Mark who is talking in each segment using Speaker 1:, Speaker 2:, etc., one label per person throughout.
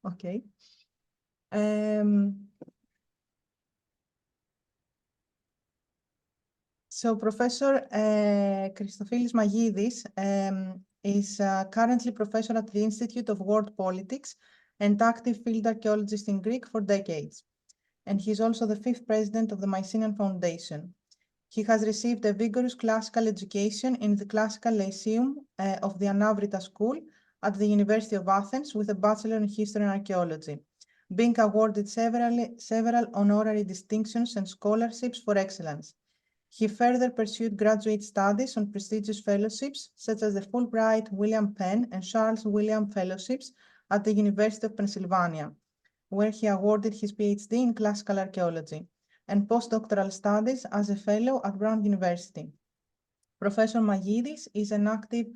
Speaker 1: Okay. So Professor Christophilis Maggidis is currently professor at the Institute of World Politics and active field archaeologist in Greek for decades. And he's also the 5th president of the Mycenaean Foundation. He has received a vigorous classical education in the Classical Lyceum of the Anavrita School at the University of Athens with a Bachelor in History and Archaeology, being awarded several honorary distinctions and scholarships for excellence. He further pursued graduate studies on prestigious fellowships such as the Fulbright, William Penn, and Charles William Fellowships at the University of Pennsylvania, where he awarded his PhD in classical archaeology, and postdoctoral studies as a fellow at Brown University. Professor Maggidis is an active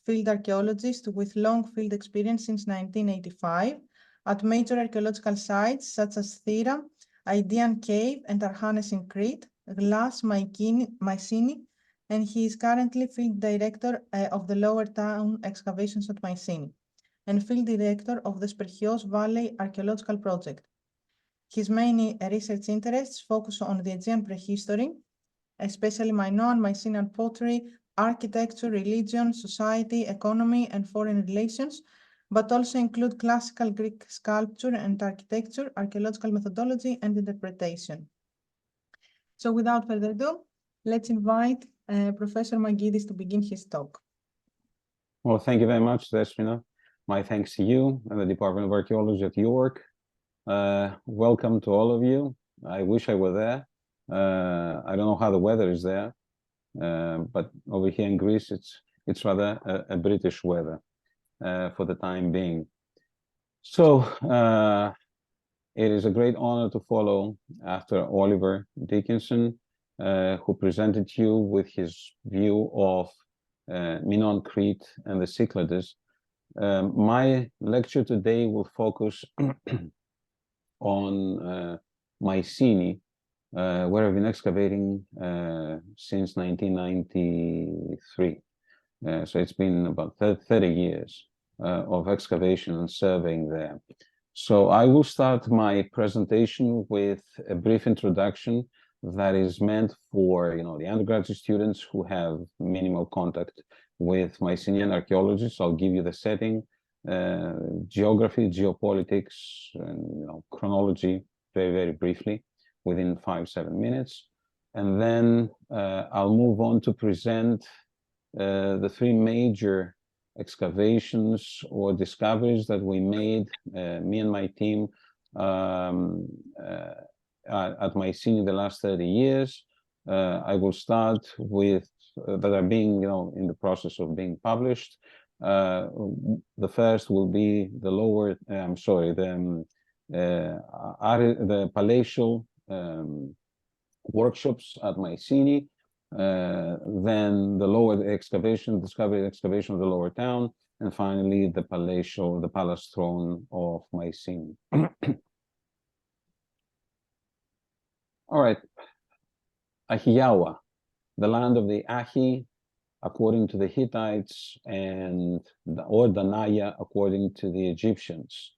Speaker 1: field archaeologist with long field experience since 1985 at major archaeological sites such as Thera, Aegean Cave, and Archanes in Crete, Glass, Mycenae, and he is currently field director of the Lower Town Excavations at Mycenae and field director of the Sperchios Valley Archaeological Project. His main research interests focus on the Aegean prehistory, especially Minoan, Mycenaean pottery, architecture, religion, society, economy, and foreign relations, but also include classical Greek sculpture and architecture, archaeological methodology, and interpretation. So without further ado, let's invite Professor Maggidis to begin his talk.
Speaker 2: Well, thank you very much, Despina. My thanks to you and the Department of Archaeology at York. Welcome to all of you. I wish I were there. I don't know how the weather is there, but over here in Greece, it's rather a British weather for the time being. So it is a great honor to follow after Oliver Dickinson, who presented you with his view of Minoan Crete and the Cyclades. My lecture today will focus on Mycenae, where I've been excavating since 1993. So it's been about 30 years of excavation and surveying there. So I will start my presentation with a brief introduction that is meant for the undergraduate students who have minimal contact with Mycenaean archaeology. So I'll give you the setting, geography, geopolitics, and chronology very, very briefly within 5-7 minutes. And then I'll move on to present the 3 major excavations or discoveries that we made, me and my team, at Mycenae the last 30 years. I will start with that are being, in the process of being published. The first will be the lower, the Palatial Workshops at Mycenae. Then the lower discovery excavation of the lower town, and finally the palace throne of Mycenae. All right, Ahiawa, the land of the Ahi, according to the Hittites, or Danaya, according to the Egyptians.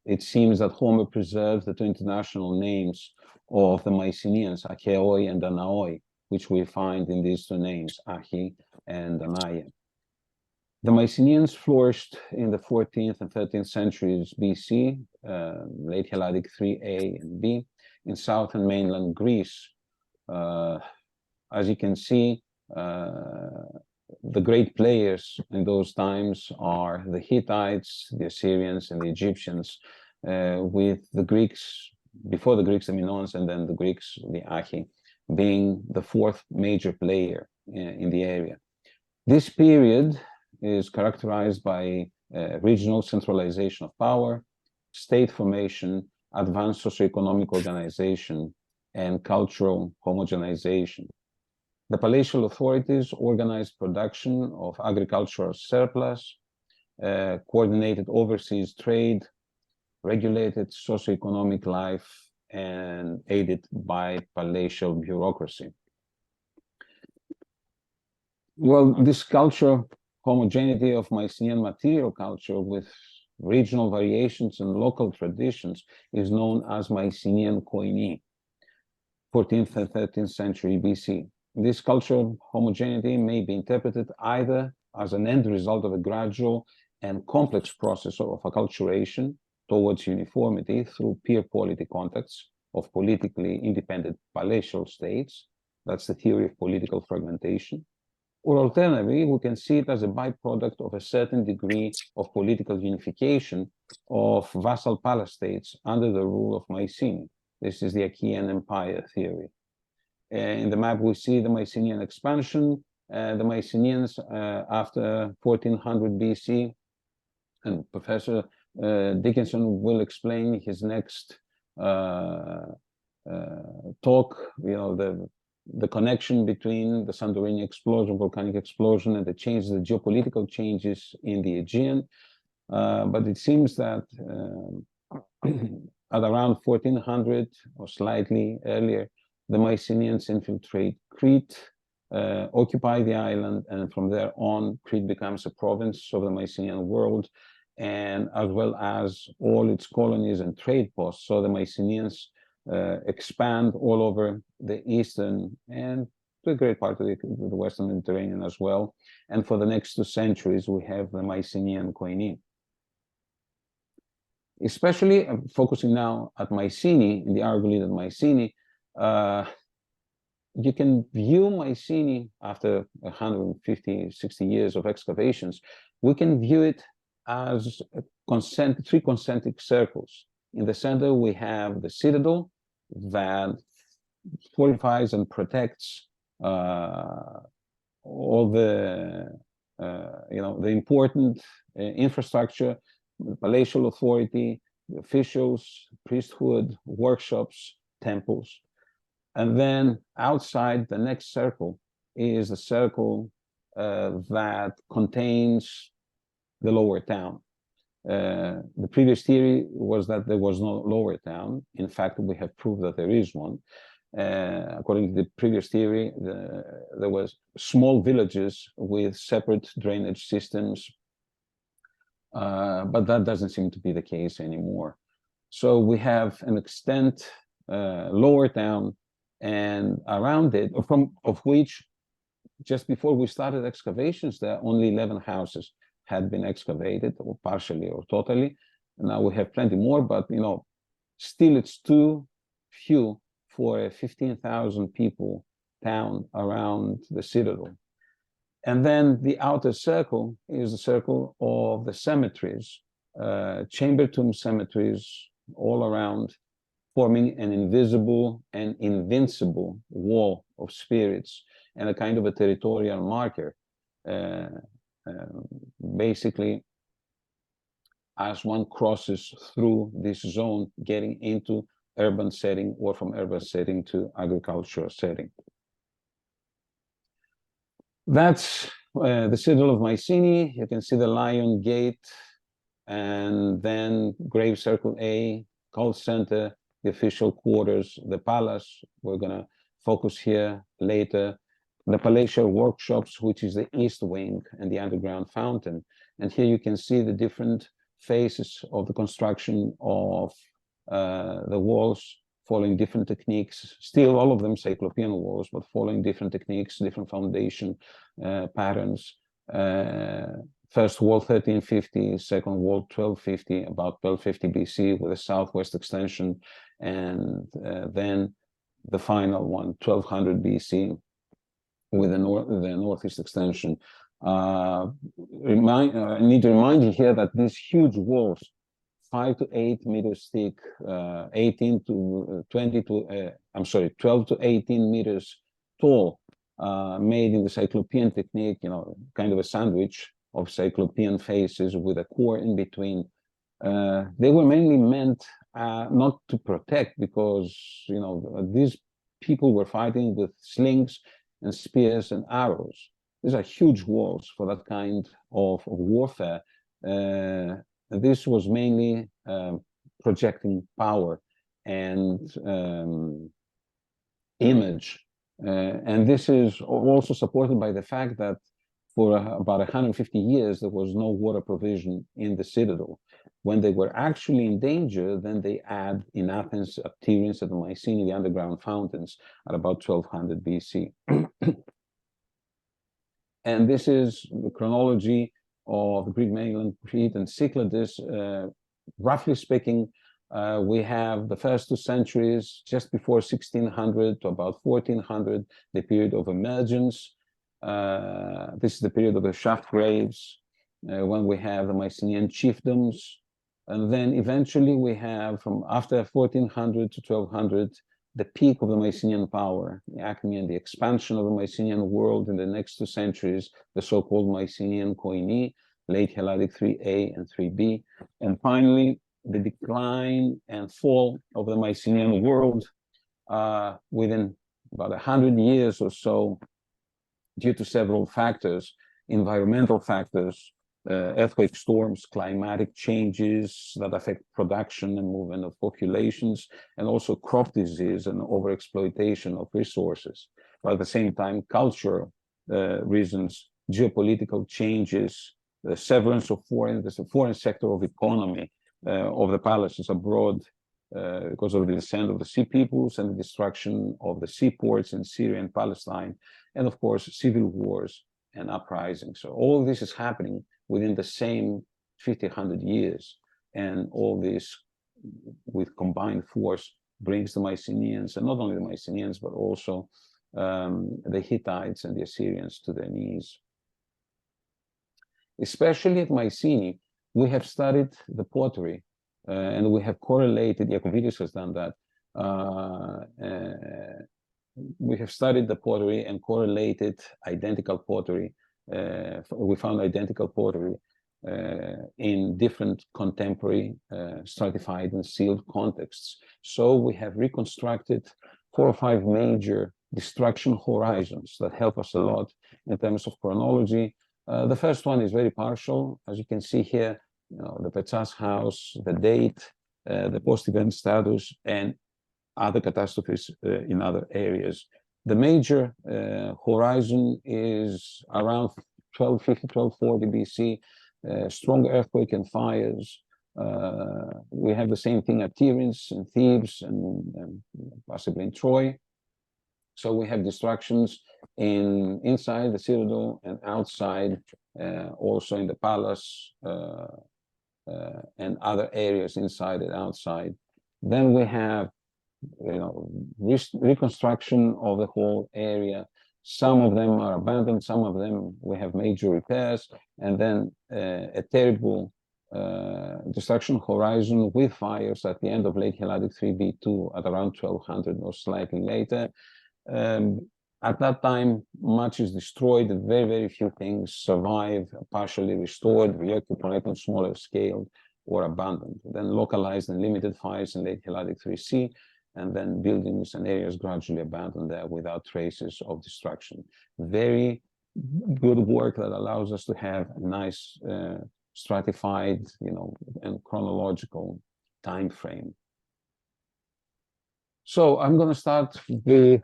Speaker 2: It seems that Homer preserves the 2 international names of the Mycenaeans, Achaeoi and Danaoi, which we find in these 2 names, Ahi and Danaya. The Mycenaeans flourished in the 14th and 13th centuries BC, late Helladic 3A and B, in southern mainland Greece. As you can see, the great players in those times are the Hittites, the Assyrians, and the Egyptians, with the Greeks, before the Greeks, the Minoans, and then the Greeks, the Ahi, being the 4th major player in the area. This period is characterized by regional centralization of power, state formation, advanced socioeconomic organization, and cultural homogenization. The palatial authorities organized production of agricultural surplus, coordinated overseas trade, regulated socioeconomic life, and aided by palatial bureaucracy. Well, this cultural homogeneity of Mycenaean material culture with regional variations and local traditions is known as Mycenaean koiné, 14th and 13th century BC. This cultural homogeneity may be interpreted either as an end result of a gradual and complex process of acculturation towards uniformity through peer polity contacts of politically independent palatial states. That's the theory of political fragmentation. Or alternatively, we can see it as a byproduct of a certain degree of political unification of vassal palace states under the rule of Mycenae. This is the Achaean Empire theory. In the map, we see the Mycenaean expansion, the Mycenaeans after 1400 BC, and Professor Dickinson will explain his next talk, the connection between the Santorini explosion, volcanic explosion, and the changes, the geopolitical changes in the Aegean. But it seems that at around 1400 or slightly earlier, the Mycenaeans infiltrate Crete, occupy the island, and from there on, Crete becomes a province of the Mycenaean world, and as well as all its colonies and trade posts. So the Mycenaeans expand all over the eastern and to a great part of the western Mediterranean as well. And for the next 2 centuries, we have the Mycenaean koiné. Especially focusing now at Mycenae, in the Argolid Mycenae, you can view Mycenae after 150, 60 years of excavations. We can view it as 3 concentric circles. In the center, we have the citadel that fortifies and protects all the the important infrastructure, the palatial authority, the officials, priesthood, workshops, temples. And then outside, the next circle is the circle that contains the lower town. The previous theory was that there was no lower town. In fact, we have proved that there is one. According to the previous theory, there was small villages with separate drainage systems, but that doesn't seem to be the case anymore. So we have an extent lower town, and around it, of which just before we started excavations, there are only 11 houses had been excavated, or partially or totally. And now we have plenty more, but still it's too few for a 15,000 people town around the citadel. And then the outer circle is the circle of the cemeteries, chamber tomb cemeteries all around, forming an invisible and invincible wall of spirits and a kind of a territorial marker. Basically, as one crosses through this zone, getting into urban setting or from urban setting to agricultural setting. That's the citadel of Mycenae. You can see the Lion Gate, and then Grave Circle A, cult center, the official quarters, the palace. We're going to focus here later. The Palatial Workshops, which is the east wing, and the underground fountain. And here you can see the different phases of the construction of the walls, following different techniques. Still, all of them Cyclopean walls, but following different techniques, different foundation patterns. First wall 1350, second wall 1250, about 1250 BC with a southwest extension, and then the final one, 1200 BC, with the northeast extension. I need to remind you here that these huge walls, 5 to 8 meters thick, 12 to 18 meters tall, made in the Cyclopean technique, kind of a sandwich of Cyclopean faces with a core in between. They were mainly meant not to protect, because these people were fighting with slings and spears and arrows. These are huge walls for that kind of warfare. This was mainly projecting power and image. And this is also supported by the fact that for about 150 years, there was no water provision in the citadel. When they were actually in danger, then they add in Athens, Apteryns and the Mycenae, the underground fountains at about 1200 BC. And this is the chronology of the Greek mainland Crete and Cyclades. Roughly speaking, we have the first 2 centuries, just before 1600 to about 1400, the period of emergence. This is the period of the shaft graves, when we have the Mycenaean chiefdoms. And then eventually we have, from after 1400 to 1200, the peak of the Mycenaean power, the acme and the expansion of the Mycenaean world in the next 2 centuries, the so-called Mycenaean Koine, late Helladic 3a and 3b. And finally, the decline and fall of the Mycenaean world within about 100 years or so, due to several factors, environmental factors, earthquake storms, climatic changes that affect production and movement of populations, and also crop disease and overexploitation of resources. But at the same time, cultural reasons, geopolitical changes, the severance of the foreign sector of economy of the palaces abroad because of the descent of the sea peoples and the destruction of the seaports in Syria and Palestine, and of course, civil wars and uprisings. So all this is happening within the same 100 years. And all this with combined force brings the Mycenaeans, and not only the Mycenaeans, but also the Hittites and the Assyrians to their knees. Especially at Mycenae, we have studied the pottery and we have correlated, Maggidis has done that, we have studied the pottery and correlated identical pottery. We found identical pottery in different contemporary stratified and sealed contexts. So we have reconstructed 4 or 5 major destruction horizons that help us a lot in terms of chronology. The first one is very partial. As you can see here, the Petsas house, the date, the post-event status, and other catastrophes in other areas. The major horizon is around 1250, 1240 BC, strong earthquake and fires. We have the same thing at Aegeans and Thebes and possibly in Troy. So we have destructions inside the citadel and outside, also in the palace and other areas inside and outside. Then we have reconstruction of the whole area. Some of them are abandoned, some of them we have major repairs, and then a terrible destruction horizon with fires at the end of late Helladic 3b2 at around 1200 or slightly later. At that time, much is destroyed, very, very few things survive, partially restored, reoccupied on smaller scale, or abandoned. Then localized and limited fires in late Helladic 3c, and then buildings and areas gradually abandoned there without traces of destruction. Very good work that allows us to have a nice stratified, and chronological time frame. So I'm going to start with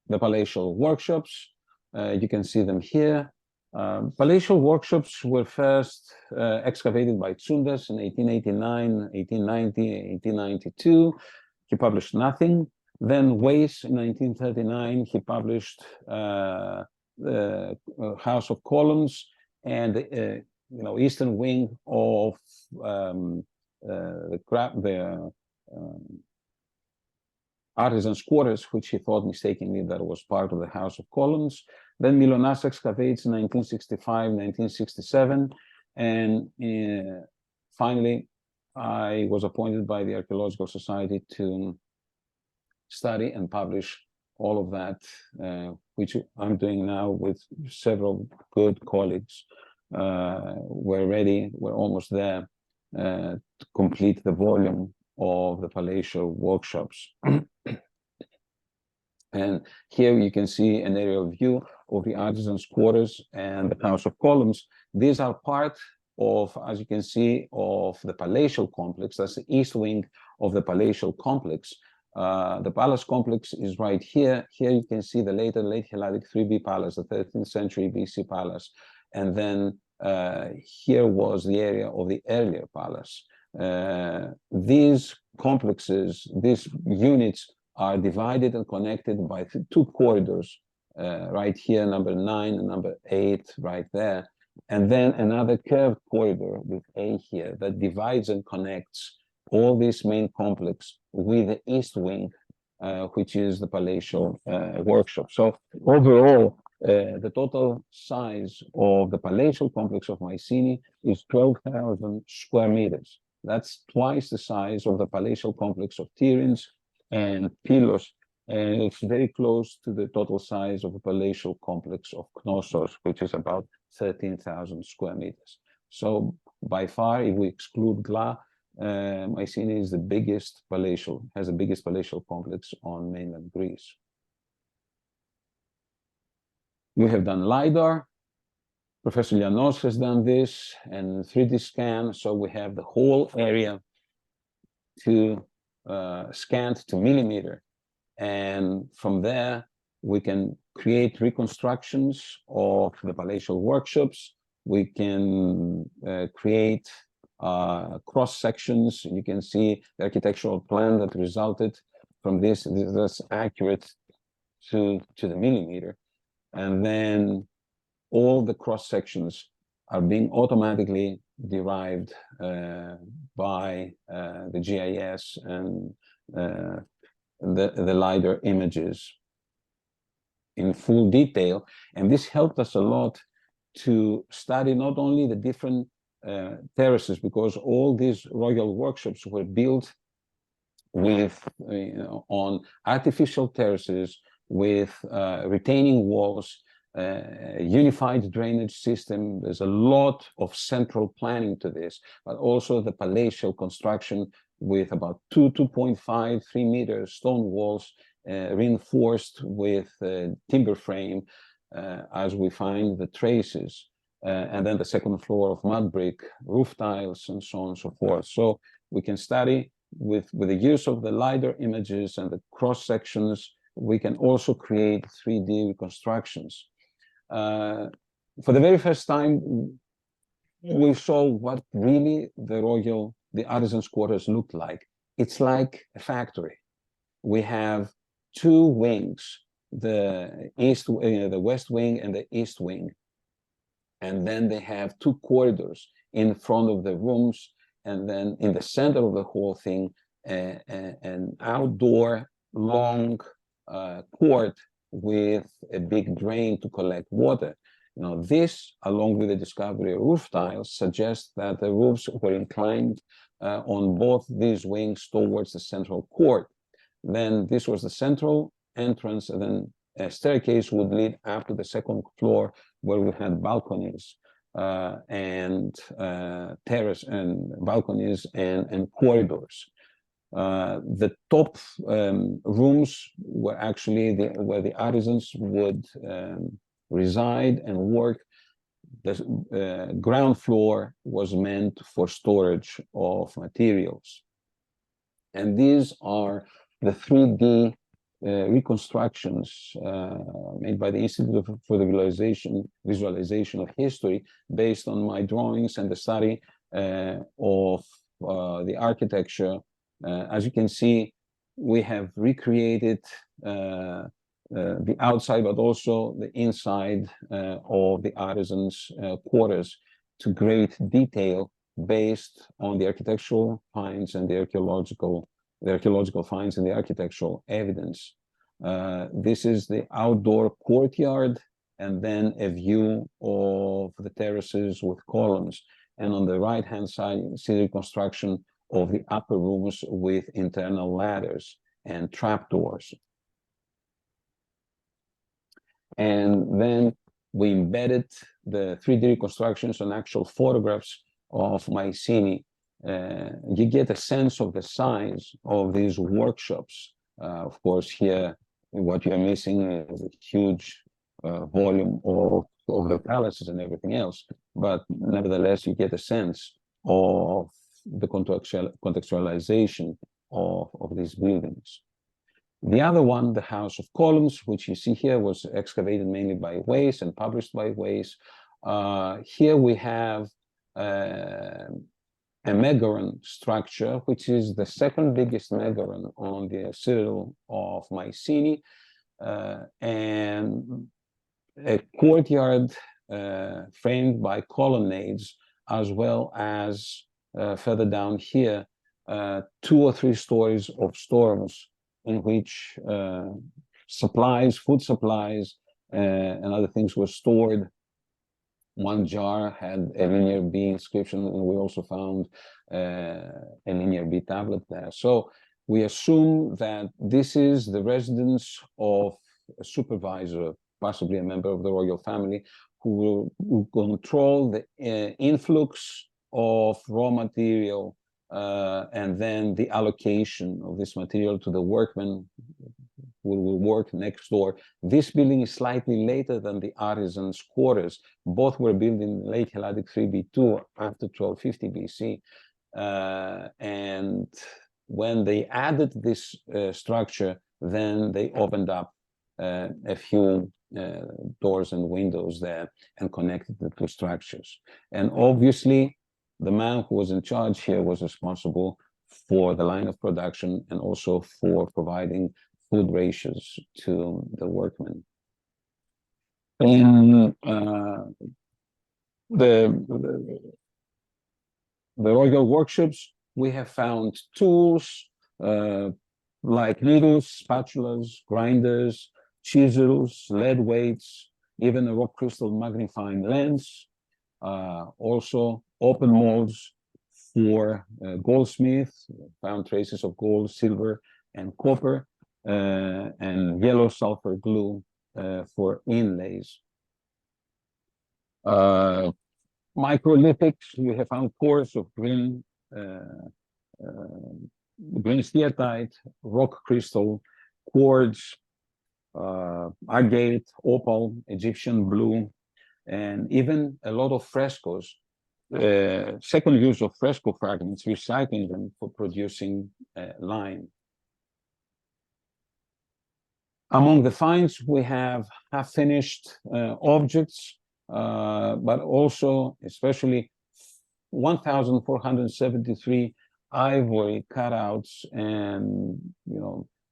Speaker 2: the Palatial Workshops. You can see them here. Palatial Workshops were first excavated by Tsundas in 1889, 1890, 1892. He published nothing. Then Weiss in 1939, he published the House of Columns and the eastern wing of the artisans' quarters, which he thought mistakenly that was part of the House of Columns. Then Milonas excavates in 1965, 1967, and finally, I was appointed by the Archaeological Society to study and publish all of that, which I'm doing now with several good colleagues. We're almost there to complete the volume of the Palatial Workshops. And here you can see an aerial view of the artisans' quarters and the House of Columns. These are part of, as you can see, of the palatial complex. That's the east wing of the palatial complex. The palace complex is right here. Here you can see the late Helladic 3b palace, the 13th century BC palace, and then here was the area of the earlier palace. These complexes, these units are divided and connected by two corridors, right here, number 9 and number 8, right there. And then another curved corridor with A here that divides and connects all this main complex with the east wing, which is the palatial workshop. So overall, the total size of the palatial complex of Mycenae is 12,000 square meters. That's twice the size of the palatial complex of Tiryns and Pylos, and it's very close to the total size of the palatial complex of Knossos, which is about 13,000 square meters. So by far, if we exclude Gla, Mycenae is the biggest palatial, has the biggest palatial complex on mainland Greece. We have done LiDAR. Professor Lianos has done this, and 3D scan. So we have the whole area to scanned to millimeter. And from there, we can create reconstructions of the palatial workshops. We can create cross sections. You can see the architectural plan that resulted from this. That's accurate to the millimeter. And then all the cross sections are being automatically derived by the GIS and the LiDAR images in full detail. And this helped us a lot to study not only the different terraces, because all these royal workshops were built with on artificial terraces with retaining walls, unified drainage system. There's a lot of central planning to this, but also the palatial construction with about 2.5, 3 meter stone walls reinforced with timber frame, as we find the traces, and then the second floor of mud brick, roof tiles, and so on and so forth. So we can study with the use of the LiDAR images and the cross sections. We can also create 3D reconstructions. For the very first time, we saw what really the artisans' quarters looked like. It's like a factory. We have two wings, the west wing and the east wing. And then they have two corridors in front of the rooms. And then in the center of the whole thing, an outdoor long court with a big drain to collect water. Now, this, along with the discovery of roof tiles, suggests that the roofs were inclined on both these wings towards the central court. Then this was the central entrance, and then a staircase would lead up to the second floor, where we had balconies and terrace and balconies and corridors. The top rooms were actually where the artisans would reside and work. The ground floor was meant for storage of materials. And these are the 3D reconstructions made by the Institute for the Visualization of History, based on my drawings and the study of the architecture. As you can see, we have recreated the outside, but also the inside of the artisans' quarters to great detail, based on the architectural finds and the archaeological finds and the architectural evidence. This is the outdoor courtyard, and then a view of the terraces with columns. And on the right-hand side, you see the reconstruction of the upper rooms with internal ladders and trapdoors. And then we embedded the 3D reconstructions on actual photographs of Mycenae. You get a sense of the size of these workshops. Of course, here, what you're missing is a huge volume of the palaces and everything else. But nevertheless, you get a sense of the contextualization of these buildings. The other one, the House of Columns, which you see here, was excavated mainly by Weiss and published by Weiss. Here we have a megaron structure, which is the second biggest megaron on the citadel of Mycenae, and a courtyard framed by colonnades, as well as further down here, 2 or 3 stories of storerooms in which supplies, food supplies, and other things were stored. One jar had a linear B inscription, and we also found a linear B tablet there. So we assume that this is the residence of a supervisor, possibly a member of the royal family, who will control the influx of raw material and then the allocation of this material to the workmen who will work next door. This building is slightly later than the artisans' quarters. Both were built in late Helladic 3B2 after 1250 BC. And when they added this structure, then they opened up a few doors and windows there and connected the 2 structures. And obviously, the man who was in charge here was responsible for the line of production and also for providing food rations to the workmen. In the royal workshops, we have found tools like needles, spatulas, grinders, chisels, lead weights, even a rock crystal magnifying lens, also open molds for goldsmiths, found traces of gold, silver, and copper, and yellow sulfur glue for inlays. Microlithics, we have found cores of green steatite, rock crystal, quartz, agate, opal, Egyptian blue, and even a lot of frescoes. Second use of fresco fragments, recycling them for producing lime. Among the finds, we have half-finished objects, but also, especially 1,473 ivory cutouts and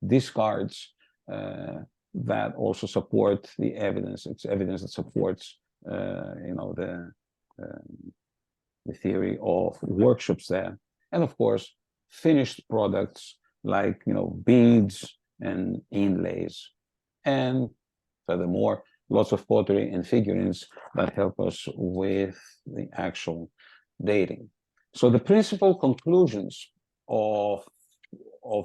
Speaker 2: discards that also support the evidence. It's evidence that supports the theory of workshops there, and of course finished products like beads and inlays, and furthermore lots of pottery and figurines that help us with the actual dating. So the principal conclusions of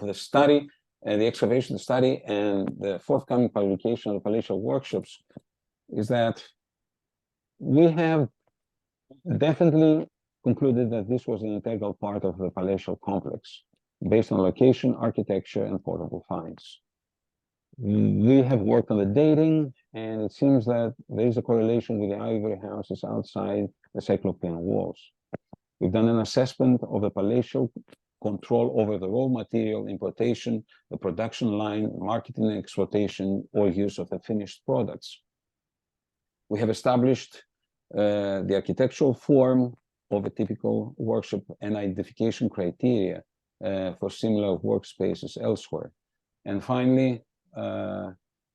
Speaker 2: the study, the excavation study, and the forthcoming publication of the Palatial Workshops is that we have definitely concluded that this was an integral part of the palatial complex based on location, architecture, and portable finds. We have worked on the dating, and it seems that there is a correlation with the ivory houses outside the Cyclopean walls. We've done an assessment of the palatial control over the raw material importation, the production line, marketing and exploitation, or use of the finished products. We have established the architectural form of a typical workshop and identification criteria for similar workspaces elsewhere. And finally,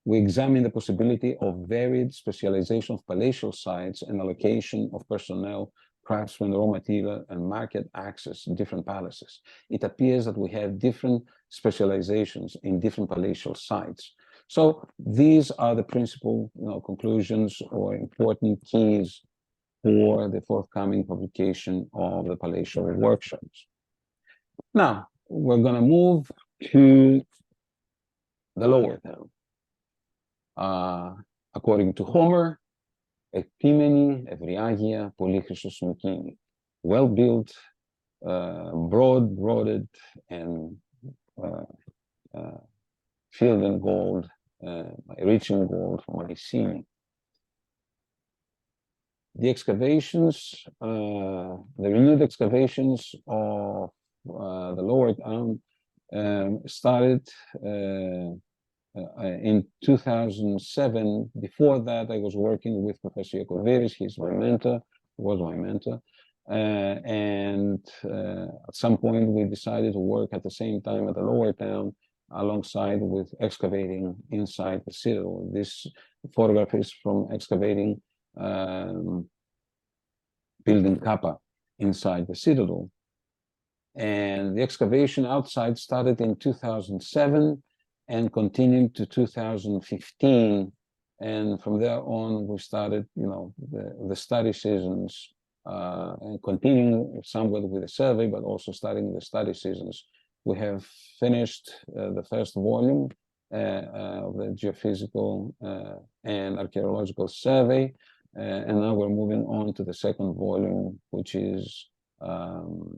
Speaker 2: we examine the possibility of varied specialization of palatial sites and allocation of personnel, craftsmen, raw material, and market access in different palaces. It appears that we have different specializations in different palatial sites. So these are the principal conclusions or important keys for the forthcoming publication of the Palatial Workshops. Now, we're going to move to the lower town. According to Homer, Επίμενη, Ευριάγεια, πολύχρυσος Μυκήνη. Well-built, broad-roaded, and filled in gold, rich in gold, Mycenae. The excavations, the renewed excavations of the lower town started in 2007. Before that, I was working with Professor Yakoviris. He's my mentor, was my mentor. At some point, we decided to work at the same time at the lower town, alongside with excavating inside the citadel. This photograph is from excavating building Kappa inside the citadel. And the excavation outside started in 2007 and continued to 2015. And from there on, we started, the study seasons, and continuing somewhat with the survey, but also starting the study seasons. We have finished the first volume of the geophysical and archaeological survey, and now we're moving on to the second volume, which is the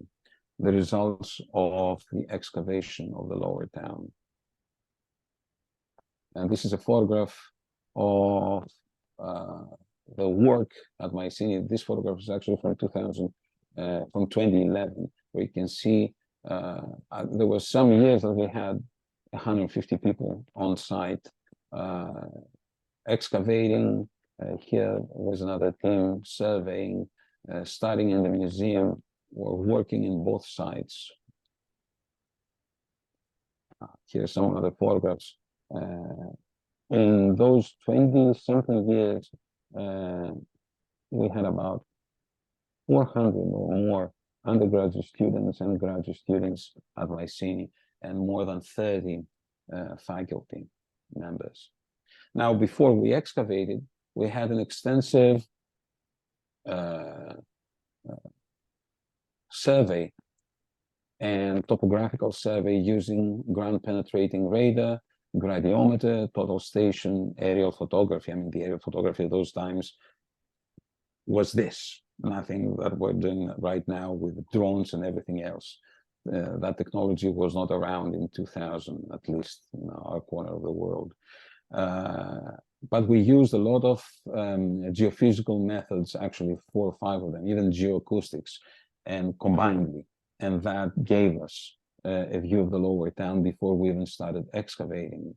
Speaker 2: results of the excavation of the lower town. And this is a photograph of the work at Mycenae. This photograph is actually from 2011, where you can see there were some years that we had 150 people on site excavating. Here was another team surveying, studying in the museum, or working in both sites. Here are some of the photographs. In those 20-something years, we had about 400 or more undergraduate students and graduate students at Mycenae, and more than 30 faculty members. Now, before we excavated, we had an extensive survey and topographical survey using ground-penetrating radar, gradiometer, total station, aerial photography. I mean, the aerial photography of those times was this, nothing that we're doing right now with drones and everything else. That technology was not around in 2000, at least in our corner of the world. But we used a lot of geophysical methods, actually 4 or 5 of them, even geoacoustics, and combinedly. And that gave us a view of the lower town before we even started excavating.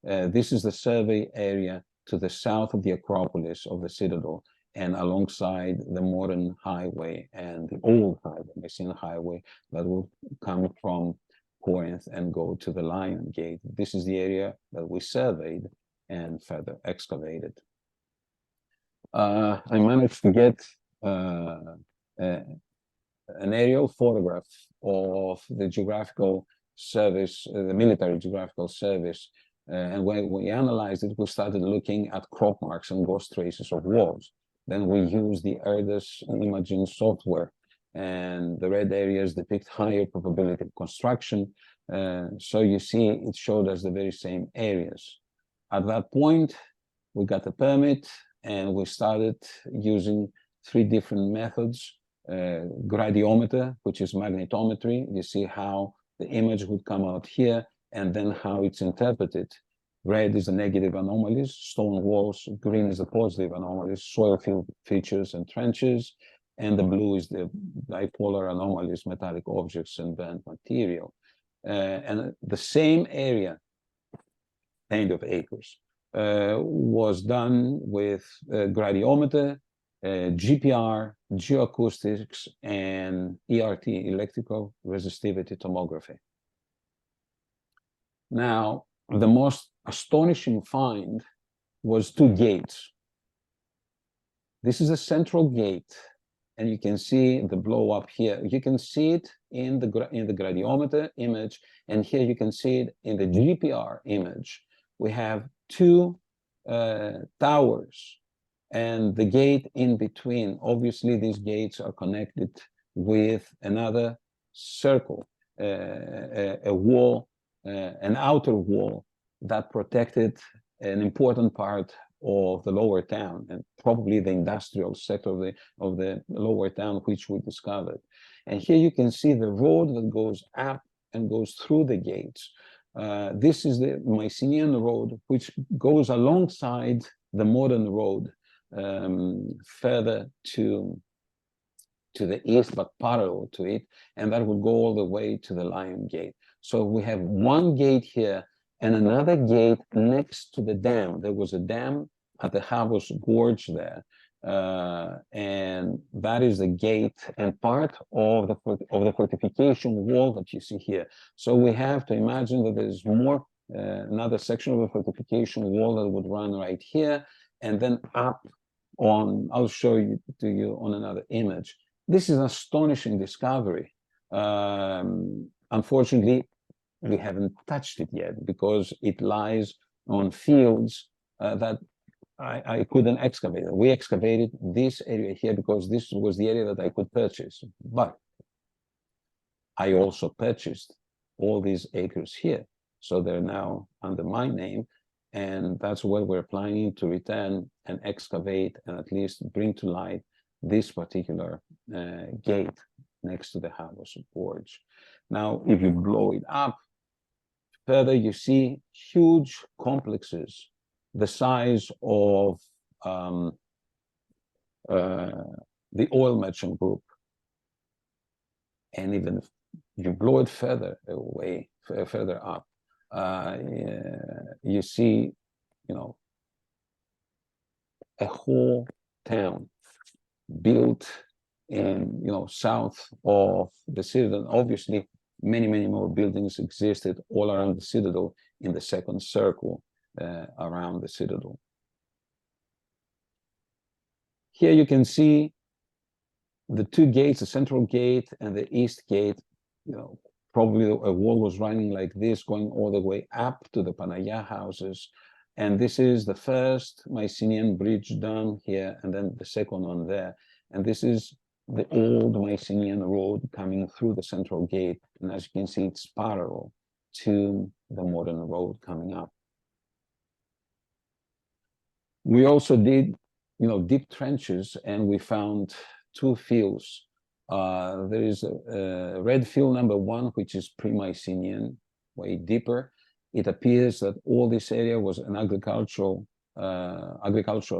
Speaker 2: This is the survey area to the south of the Acropolis of the Citadel, and alongside the modern highway and the old highway, Mycenaean highway, that will come from Corinth and go to the Lion Gate. This is the area that we surveyed and further excavated. I managed to get an aerial photograph of the geographical service, the military geographical service. And when we analyzed it, we started looking at crop marks and ghost traces of walls. Then we used the ERDAS imaging software, and the red areas depict higher probability of construction. So you see, it showed us the very same areas. At that point, we got a permit, and we started using 3 different methods. Gradiometer, which is magnetometry. You see how the image would come out here, and then how it's interpreted. Red is the negative anomalies, stone walls. Green is the positive anomalies, soil field features and trenches. And the blue is the bipolar anomalies, metallic objects and burnt material. And the same area, kind of acres, was done with gradiometer, GPR, geoacoustics, and ERT, electrical resistivity tomography. Now, the most astonishing find was 2 gates. This is a central gate, and you can see the blow up here. You can see it in the gradiometer image, and here you can see it in the GPR image. We have 2 towers and the gate in between. Obviously, these gates are connected with another circle, a wall, an outer wall that protected an important part of the lower town, and probably the industrial sector of the lower town, which we discovered. And here you can see the road that goes up and goes through the gates. This is the Mycenaean road, which goes alongside the modern road, further to the east, but parallel to it, and that will go all the way to the Lion Gate. So we have 1 gate here and another gate next to the dam. There was a dam at the Havos Gorge there, and that is the gate and part of the fortification wall that you see here. So we have to imagine that there's more, another section of the fortification wall that would run right here, and then up on, I'll show you to you on another image. This is an astonishing discovery. Unfortunately, we haven't touched it yet because it lies on fields that I couldn't excavate. We excavated this area here because this was the area that I could purchase. But I also purchased all these acres here. So they're now under my name. And that's what we're planning to return and excavate and at least bring to light this particular gate next to the Havos Gorge. Now, if you blow it up further, you see huge complexes the size of the oil merchant group. And even if you blow it further away, further up, you see, you know, a whole town built in, you know, south of the citadel. Obviously, many more buildings existed all around the citadel in the second circle around the citadel. Here you can see the two gates, the central gate and the east gate. You know, probably a wall was running like this, going all the way up to the Panagia houses. And this is the first Mycenaean bridge done here, and then the second one there. And this is the old Mycenaean road coming through the central gate. And as you can see, it's parallel to the modern road coming up. We also did, you know, deep trenches, and we found two fields. There is a red field number 1, which is pre-Mycenaean, way deeper. It appears that all this area was an agricultural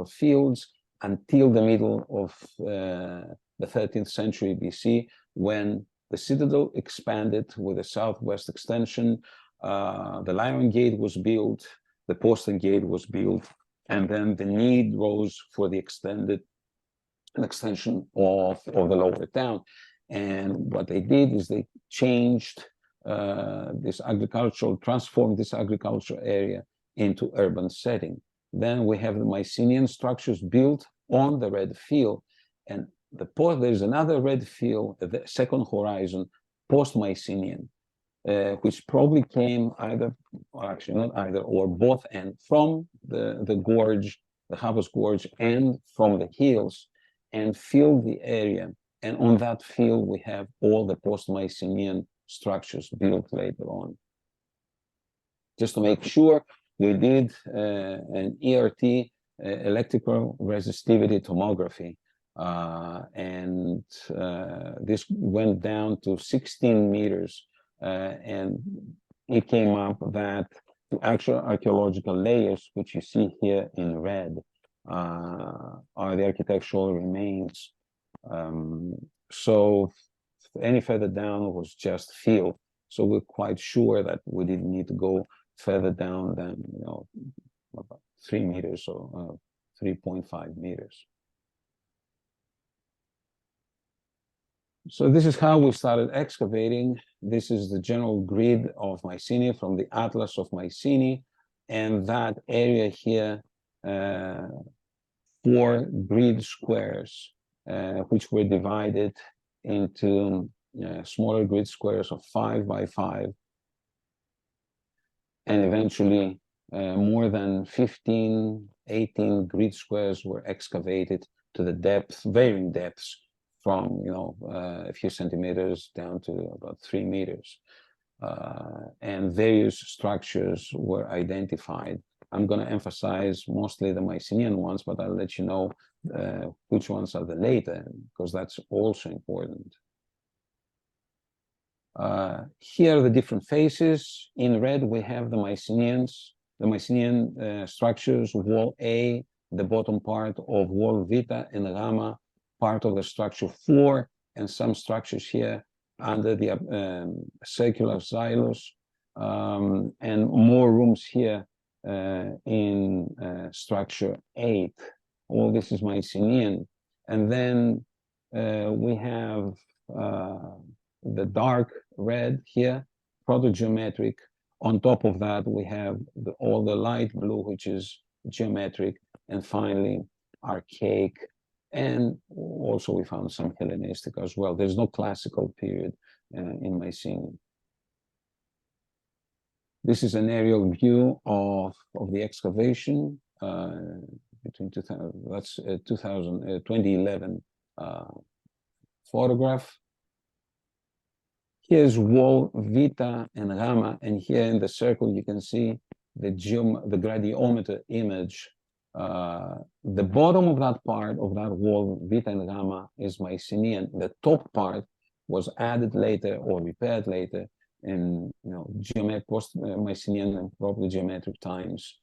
Speaker 2: fields until the middle of the 13th century BC, when the citadel expanded with a southwest extension. The Lion Gate was built, the Postern Gate was built, and then the need rose for the extension of the lower town. And what they did is they changed transformed this agricultural area into urban setting. Then we have the Mycenaean structures built on the red field, and there's another red field, the second horizon, post-Mycenaean, which probably came either, or actually not either, or both, and from the gorge, the Havos Gorge, and from the hills, and filled the area. And on that field, we have all the post-Mycenaean structures built later on. Just to make sure, we did an ERT, electrical resistivity tomography, and this went down to 16 meters, and it came up that the actual archaeological layers, which you see here in red, are the architectural remains. So any further down was just field. So we're quite sure that we didn't need to go further down than, you know, about 3 meters or 3.5 meters. So this is how we started excavating. This is the general grid of Mycenae from the Atlas of Mycenae, and that area here, 4 grid squares, which were divided into smaller grid squares of 5 by 5, and eventually more than 15, 18 grid squares were excavated to the depth, varying depths, from, you know, a few centimeters down to about 3 meters. And various structures were identified. I'm going to emphasize mostly the Mycenaean ones, but I'll let you know which ones are the later, because that's also important. Here are the different phases. In red, we have the Mycenaean structures, wall A, the bottom part of wall Vita, and Gamma, part of the structure 4, and some structures here under the circular xylus, and more rooms here in structure 8. All this is Mycenaean. And then we have the dark red here, proto-geometric. On top of that, we have all the light blue, which is geometric, and finally archaic. And also we found some Hellenistic as well. There's no classical period in Mycenaean. This is an aerial view of the excavation between 2000, that's 2011 photograph. Here's wall Vita and Gamma, and here in the circle you can see the gradiometer image. The bottom of that part of that wall Vita and Gamma is Mycenaean. The top part was added later or repaired later in post-Mycenaean and probably geometric times.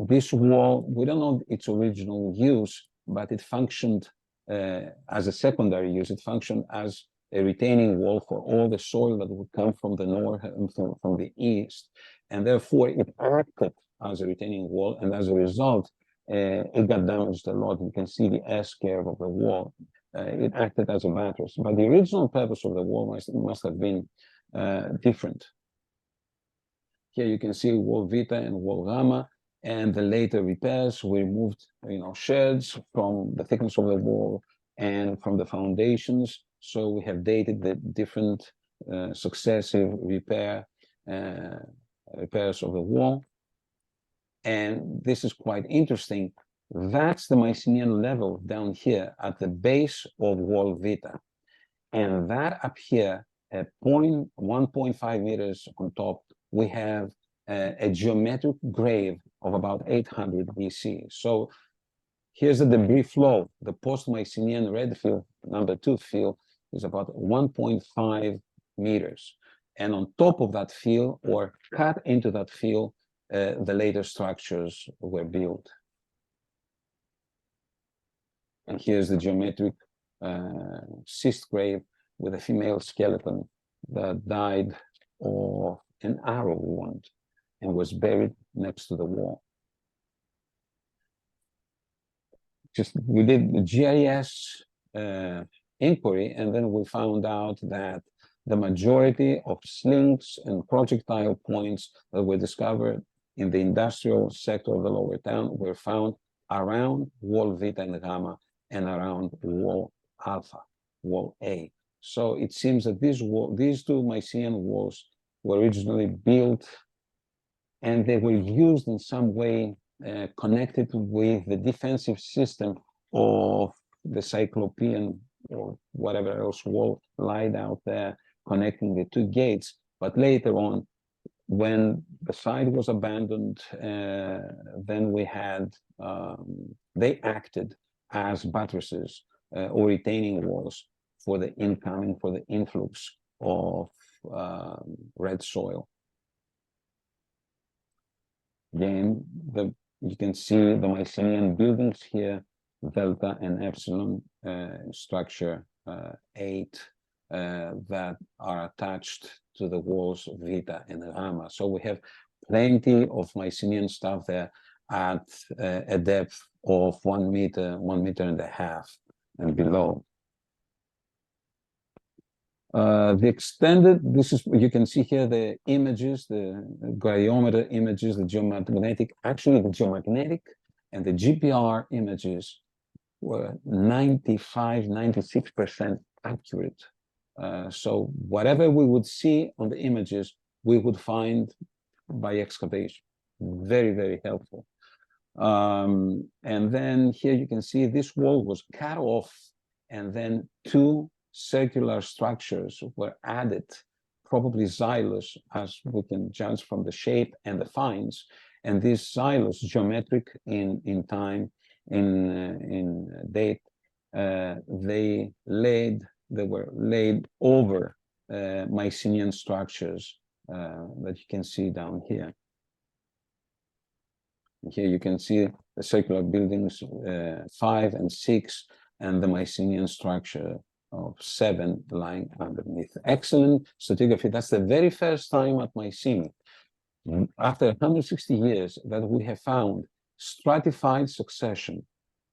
Speaker 2: This wall, we don't know its original use, but it functioned as a secondary use. It functioned as a retaining wall for all the soil that would come from the north and from the east, and therefore it acted as a retaining wall, and as a result it got damaged a lot. You can see the S-curve of the wall. It acted as a mattress, but the original purpose of the wall must have been different. Here you can see wall Vita and wall Gamma, and the later repairs, we removed sheds from the thickness of the wall and from the foundations. So we have dated the different successive repairs of the wall. And this is quite interesting. That's the Mycenaean level down here at the base of wall Vita. And that up here, at 1.5 meters on top, we have a geometric grave of about 800 BC. So here's the debris flow. The post-Mycenaean red fill, number 2 fill, is about 1.5 meters. And on top of that fill, or cut into that fill, the later structures were built. And here's the geometric cyst grave with a female skeleton that died of an arrow wound and was buried next to the wall. We did the GIS inquiry, and then we found out that the majority of slinks and projectile points that were discovered in the industrial sector of the lower town were found around wall Vita and Gamma and around wall Alpha, wall A. So it seems that these two Mycenaean walls were originally built, and they were used in some way connected with the defensive system of the Cyclopean or whatever else wall lied out there connecting the two gates. But later on, when the site was abandoned, then we had, they acted as buttresses or retaining walls for the influx of red soil. Again, you can see the Mycenaean buildings here, Delta and Epsilon, structure 8, that are attached to the walls of Vita and Gamma. So we have plenty of Mycenaean stuff there at a depth of 1 meter, 1.5 meters and below. The extended, you can see here the images, the gradiometer images, the geomagnetic, actually the geomagnetic and the GPR images were 95, 96% accurate. So whatever we would see on the images, we would find by excavation. Very, very helpful. And then here you can see this wall was cut off, and then 2 circular structures were added, probably xylus, as we can judge from the shape and the finds. And these xylus, geometric in time, in date, they were laid over Mycenaean structures that you can see down here. And here you can see the circular buildings 5 and 6, and the Mycenaean structure of 7 lying underneath. Excellent stratigraphy. That's the very first time at Mycenae, after 160 years, that we have found stratified succession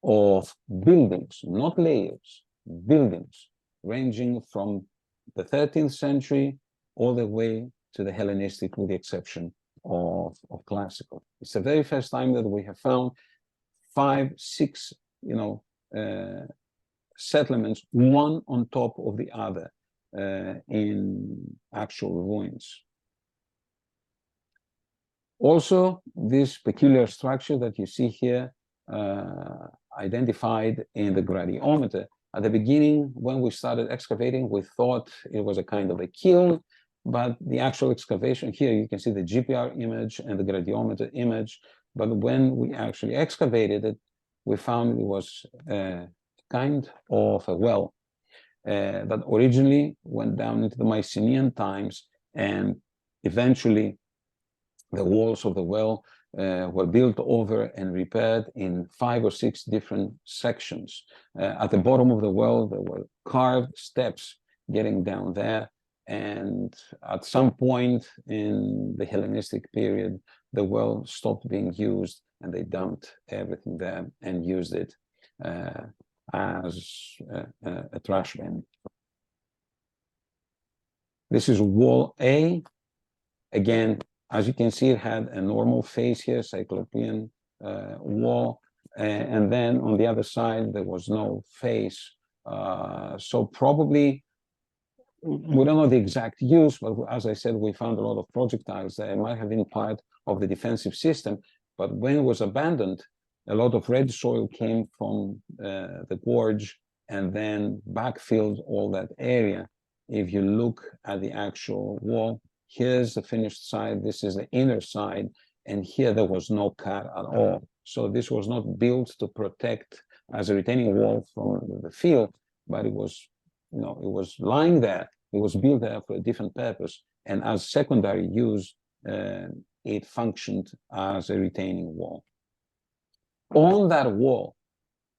Speaker 2: of buildings, not layers, buildings, ranging from the 13th century all the way to the Hellenistic, with the exception of classical. It's the very first time that we have found 5, 6, settlements, one on top of the other, in actual ruins. Also, this peculiar structure that you see here, identified in the gradiometer. At the beginning, when we started excavating, we thought it was a kind of a kiln, but the actual excavation here, you can see the GPR image and the gradiometer image. But when we actually excavated it, we found it was kind of a well that originally went down into the Mycenaean times, and eventually the walls of the well were built over and repaired in 5 or 6 different sections. At the bottom of the well, there were carved steps getting down there, and at some point in the Hellenistic period, the well stopped being used, and they dumped everything there and used it as a trash bin. This is wall A. Again, as you can see, it had a normal face here, Cyclopean wall, and then on the other side, there was no face. So probably, we don't know the exact use, but as I said, we found a lot of projectiles there. It might have been part of the defensive system, but when it was abandoned, a lot of red soil came from the gorge and then backfilled all that area. If you look at the actual wall, here's the finished side, this is the inner side, and here there was no cut at all. So this was not built to protect as a retaining wall from the field, but it was, it was lying there. It was built there for a different purpose, and as secondary use, it functioned as a retaining wall. On that wall,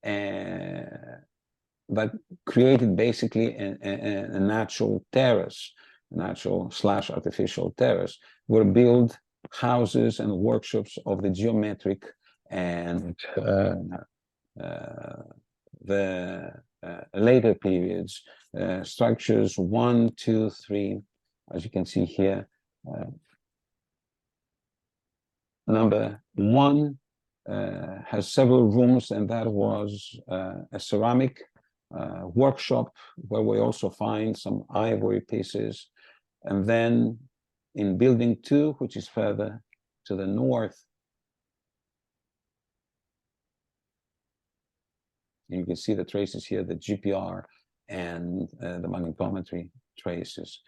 Speaker 2: that created basically a natural terrace, natural/artificial terrace, were built houses and workshops of the geometric and the later periods, structures 1, 2, 3, as you can see here. Number 1 has several rooms, and that was a ceramic workshop where we also find some ivory pieces. And then in building 2, which is further to the north, you can see the traces here, the GPR and the magnetometry traces.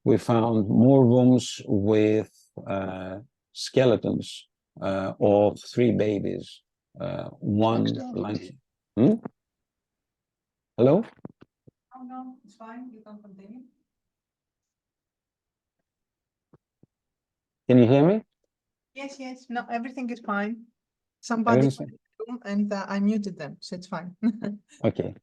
Speaker 2: We found more rooms with skeletons of 3 babies. One like... Hello?
Speaker 1: Oh, no, it's fine. You can continue.
Speaker 2: Can you hear me?
Speaker 1: Yes, yes. No, everything is fine. Somebody in the room and I muted them, so it's fine.
Speaker 2: Okay.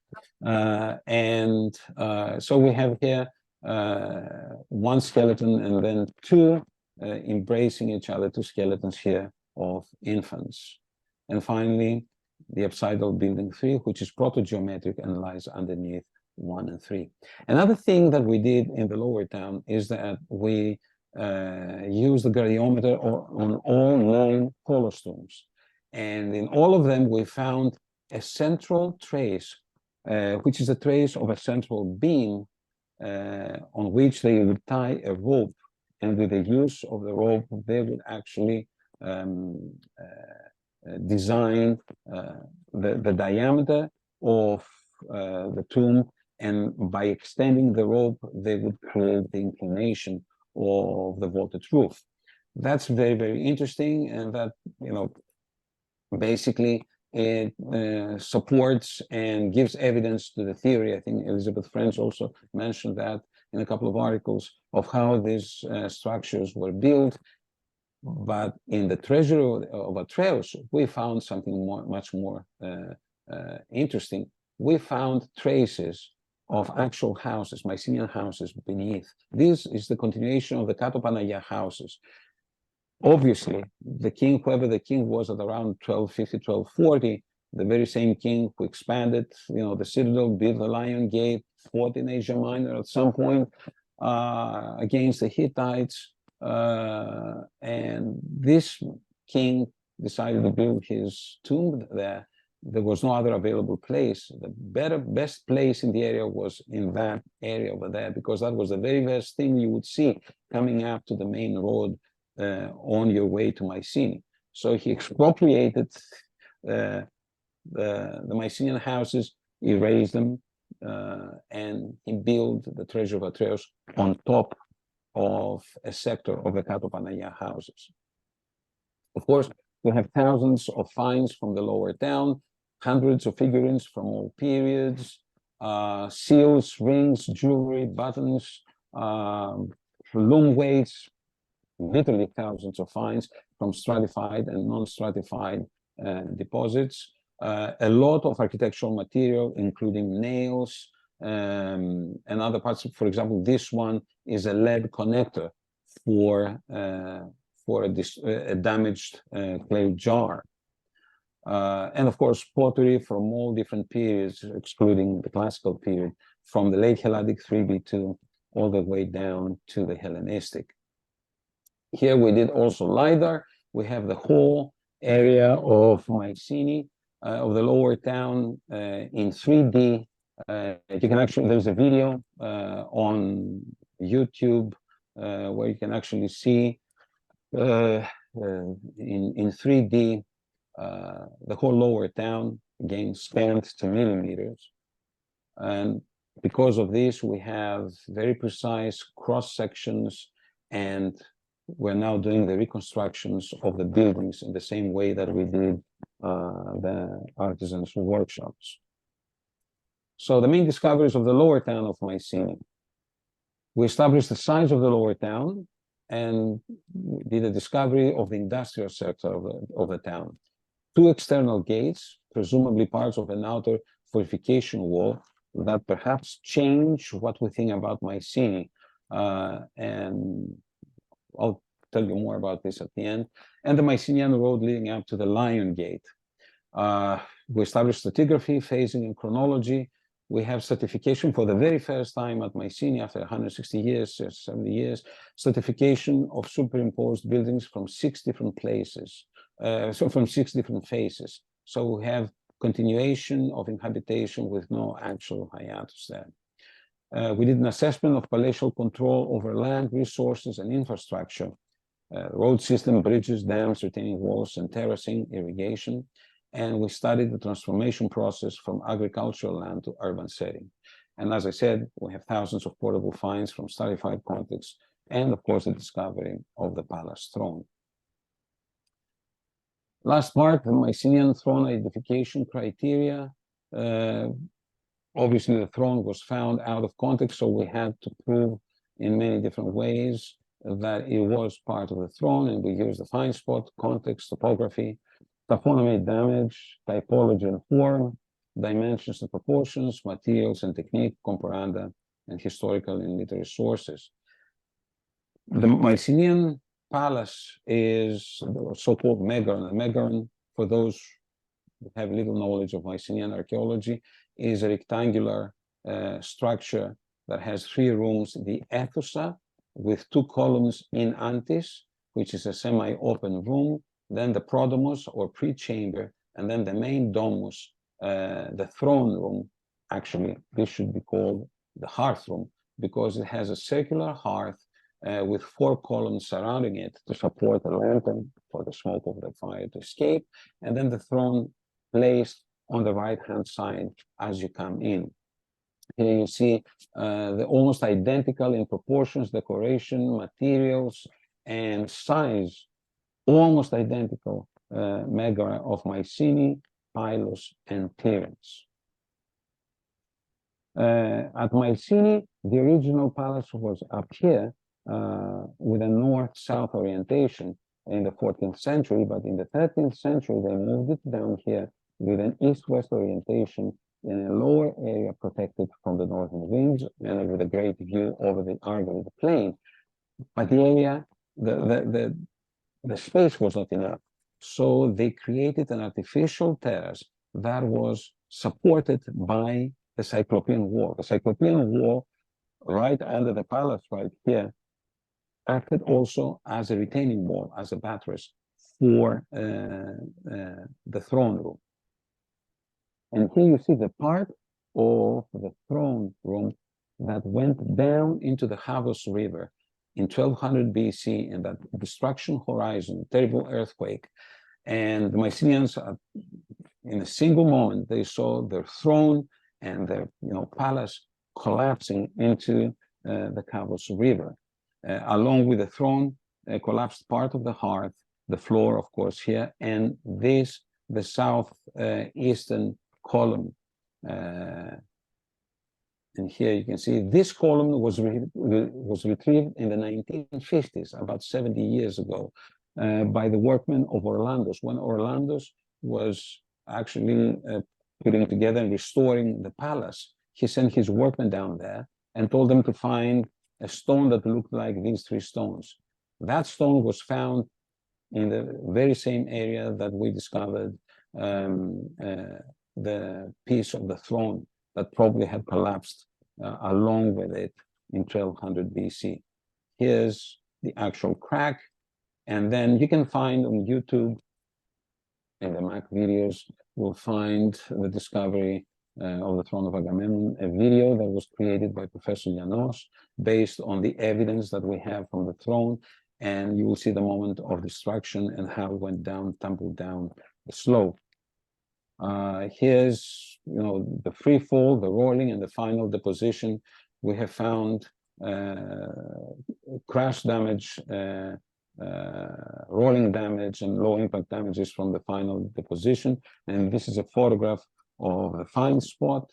Speaker 2: So we have here 1 skeleton and then 2 embracing each other, 2 skeletons here of infants. And finally, the apsidal building 3, which is proto-geometric and lies underneath 1 and 3. Another thing that we did in the lower town is that we used the gradiometer on all 9 holostomes. And in all of them, we found a central trace, which is a trace of a central beam on which they would tie a rope. And with the use of the rope, they would actually design the diameter of the tomb, and by extending the rope, they would create the inclination of the vaulted roof. That's very, very interesting, and that, basically it supports and gives evidence to the theory. I think Elizabeth French also mentioned that in a couple of articles of how these structures were built. But in the treasure of Atreus, we found something much more interesting. We found traces of actual houses, Mycenaean houses beneath. This is the continuation of the Kato Panagia houses. Obviously, the king, whoever the king was at around 1250, 1240, the very same king who expanded, the citadel, built the Lion Gate, fought in Asia Minor at some point against the Hittites, and this king decided to build his tomb there. There was no other available place. The best place in the area was in that area over there, because that was the very best thing you would see coming up to the main road on your way to Mycenae. So he expropriated the Mycenaean houses, erased them, and he built the treasure of Atreus on top of a sector of the Kato Panagia houses. Of course, we have thousands of finds from the lower town, hundreds of figurines from all periods, seals, rings, jewelry, buttons, loom weights, literally thousands of finds from stratified and non-stratified deposits. A lot of architectural material, including nails and other parts. For example, this one is a lead connector for a damaged clay jar. And of course, pottery from all different periods, excluding the classical period, from the late Helladic 3B2 all the way down to the Hellenistic. Here we did also LiDAR. We have the whole area of Mycenae, of the lower town in 3D. You can actually, there's a video on YouTube where you can actually see in 3D the whole lower town, again, scanned to millimeters. And because of this, we have very precise cross sections, and we're now doing the reconstructions of the buildings in the same way that we did the artisans' workshops. So the main discoveries of the lower town of Mycenae. We established the size of the lower town and did a discovery of the industrial sector of the town. 2 external gates, presumably parts of an outer fortification wall, that perhaps change what we think about Mycenae. And I'll tell you more about this at the end. And the Mycenaean road leading up to the Lion Gate. We established stratigraphy, phasing, and chronology. We have certification for the very first time at Mycenae after 160 years, 70 years, certification of superimposed buildings from 6 different places, so from 6 different phases. So we have continuation of inhabitation with no actual hiatus there. We did an assessment of palatial control over land, resources, and infrastructure, road system, bridges, dams, retaining walls, and terracing, irrigation. And we studied the transformation process from agricultural land to urban setting. And as I said, we have thousands of portable finds from stratified contexts, and of course, the discovery of the palace throne. Last part, the Mycenaean throne identification criteria. Obviously, the throne was found out of context, so we had to prove in many different ways that it was part of the throne, and we used the find spot, context, topography, taphonomy, damage, typology and form, dimensions and proportions, materials and technique, comparanda, and historical and literary sources. The Mycenaean palace is the so-called Megaron. The Megaron, for those who have little knowledge of Mycenaean archaeology, is a rectangular structure that has 3 rooms: the Ethousa, with 2 columns in antis, which is a semi-open room, then the Prodomos or pre-chamber, and then the main domus, the throne room. Actually, this should be called the hearth room, because it has a circular hearth with 4 columns surrounding it to support a lantern for the smoke of the fire to escape, and then the throne placed on the right-hand side as you come in. Here you see the almost identical in proportions, decoration, materials, and size, almost identical megara of Mycenae, Pylos, and Clarence. At Mycenae, the original palace was up here with a north-south orientation in the 14th century, but in the 13th century, they moved it down here with an east-west orientation in a lower area protected from the northern winds and with a great view over the Argolid plain. But the area, the space was not enough. So they created an artificial terrace that was supported by the Cyclopean wall. The Cyclopean wall, right under the palace right here, acted also as a retaining wall, as a buttress for the throne room. And here you see the part of the throne room that went down into the Havos River in 1200 BC in that destruction horizon, terrible earthquake. And the Mycenaeans, in a single moment, they saw their throne and their palace collapsing into the Havos River. Along with the throne, collapsed part of the hearth, the floor, of course, here, and this, the southeastern column. And here you can see this column was retrieved in the 1950s, about 70 years ago, by the workmen of Orlandos, when Orlandos was actually putting together and restoring the palace. He sent his workmen down there and told them to find a stone that looked like these three stones. That stone was found in the very same area that we discovered the piece of the throne that probably had collapsed along with it in 1200 BC. Here's the actual crack. And then you can find on YouTube, in the Mac videos, we'll find the discovery of the throne of Agamemnon, a video that was created by Professor Llanos based on the evidence that we have from the throne. And you will see the moment of destruction and how it went down, tumbled down the slope. Here's the free fall, the rolling, and the final deposition. We have found crash damage, rolling damage, and low impact damages from the final deposition. And this is a photograph of the find spot.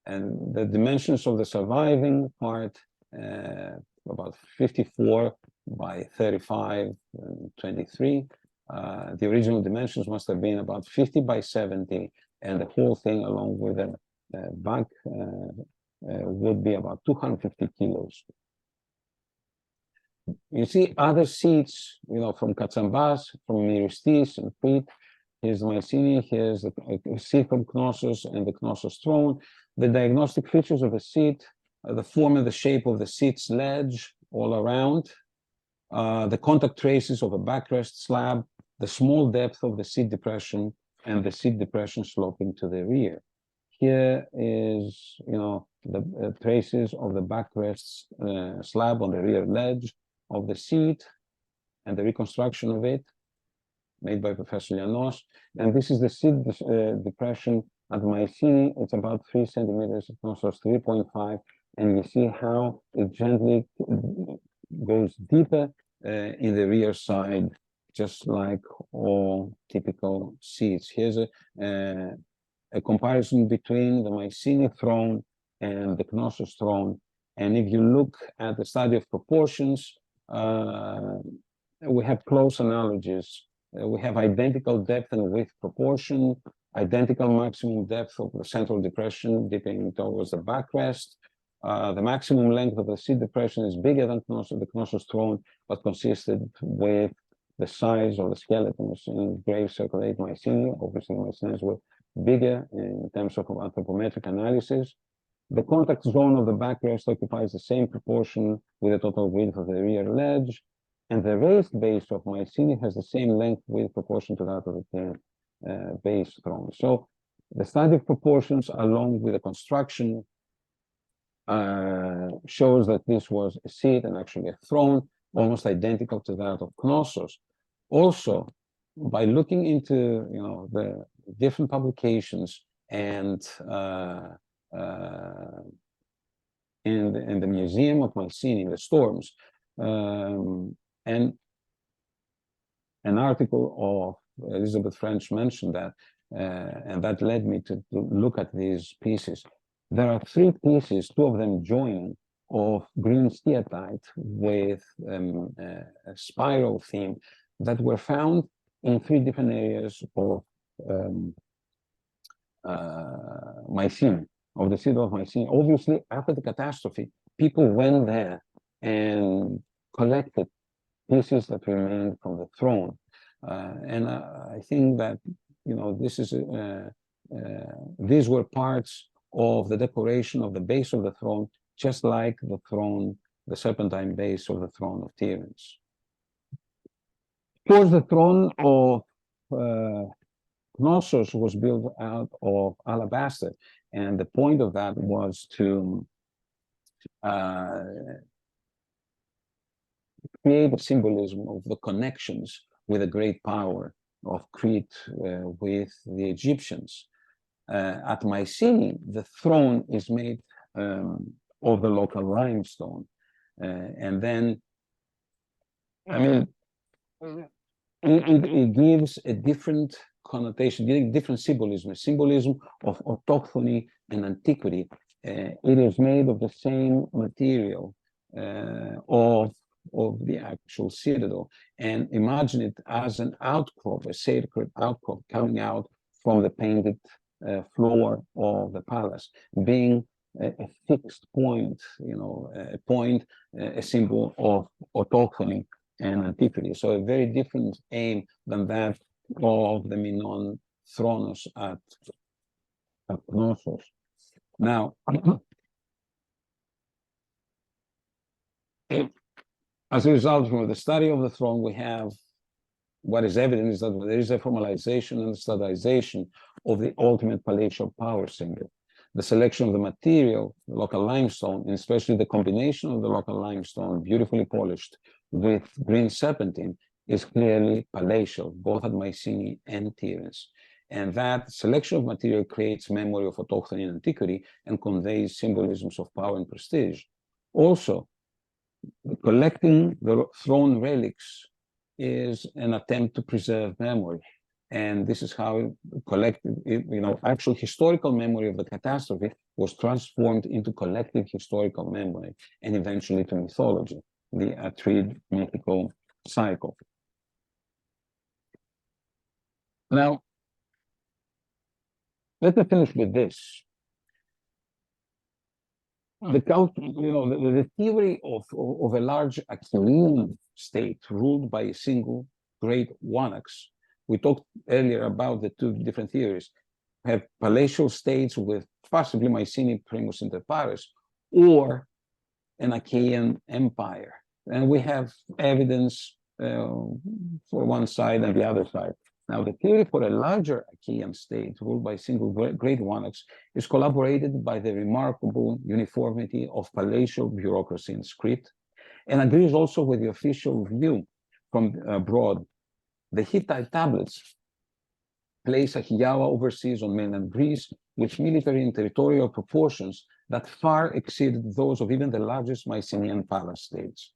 Speaker 2: And the dimensions of the surviving part, about 54 by 35 and 23. The original dimensions must have been about 50 by 70, and the whole thing, along with the back, would be about 250 kilos. You see other seats, from Katsambas, from Myristis and Crete. Here's the Mycenae, here's the seat from Knossos and the Knossos throne. The diagnostic features of the seat, the form and the shape of the seat's ledge all around, the contact traces of a backrest slab, the small depth of the seat depression, and the seat depression sloping to the rear. Here is, the traces of the backrest slab on the rear ledge of the seat and the reconstruction of it made by Professor Llanos. And this is the seat depression at Mycenae. It's about 3 centimeters, Knossos 3.5. And you see how it gently goes deeper in the rear side, just like all typical seats. Here's a comparison between the Mycenae throne and the Knossos throne. And if you look at the study of proportions, we have close analogies. We have identical depth and width proportion, identical maximum depth of the central depression dipping towards the backrest. The maximum length of the seat depression is bigger than the Knossos throne, but consisted with the size of the skeletons in grave circle 8 Mycenae. Obviously, Mycenaeans were bigger in terms of anthropometric analysis. The contact zone of the backrest occupies the same proportion with the total width of the rear ledge, and the raised base of Mycenae has the same length width proportion to that of the base throne. So the study of proportions along with the construction shows that this was a seat and actually a throne almost identical to that of Knossos. Also, by looking into the different publications and in the Museum of Mycenae, the Storms, and an article of Elizabeth French mentioned that, and that led me to look at these pieces. There are 3 pieces, 2 of them joining, of green steatite with a spiral theme that were found in 3 different areas of Mycenae, of the city of Mycenae. Obviously, after the catastrophe, people went there and collected pieces that remained from the throne. And I think that, you know, these were parts of the decoration of the base of the throne, just like the throne, the serpentine base of the throne of Tyrants. Of course, the throne of Knossos was built out of alabaster, and the point of that was to create a symbolism of the connections with the great power of Crete with the Egyptians. At Mycenae, the throne is made of the local limestone. And then, I mean, it gives a different connotation, different symbolism, a symbolism of autochthony and antiquity. It is made of the same material of the actual citadel. And imagine it as an outcrop, a sacred outcrop coming out from the painted floor of the palace, being a fixed point, you know, a symbol of autochthony and antiquity. So a very different aim than that of the Minon Thronos at Knossos. Now, as a result from the study of the throne, we have what is evident is that there is a formalization and standardization of the ultimate palatial power symbol. The selection of the material, the local limestone, and especially the combination of the local limestone, beautifully polished, with green serpentine, is clearly palatial, both at Mycenae and Tyrants. And that selection of material creates memory of autochthony and antiquity and conveys symbolisms of power and prestige. Also, collecting the throne relics is an attempt to preserve memory. And this is how collective, you know, actual historical memory of the catastrophe was transformed into collective historical memory and eventually to mythology, the Atride mythical cycle. Now, let me finish with this. The theory of a large Achaean state ruled by a single great monarchs. We talked earlier about the two different theories. Have palatial states with possibly Mycenae primus inter pares, or an Achaean empire. And we have evidence for one side and the other side. Now, the theory for a larger Achaean state ruled by single great monarchs is collaborated by the remarkable uniformity of palatial bureaucracy in Crete, and agrees also with the official view from abroad. The Hittite tablets place Achiaua overseas on mainland Greece with military and territorial proportions that far exceeded those of even the largest Mycenaean palace states,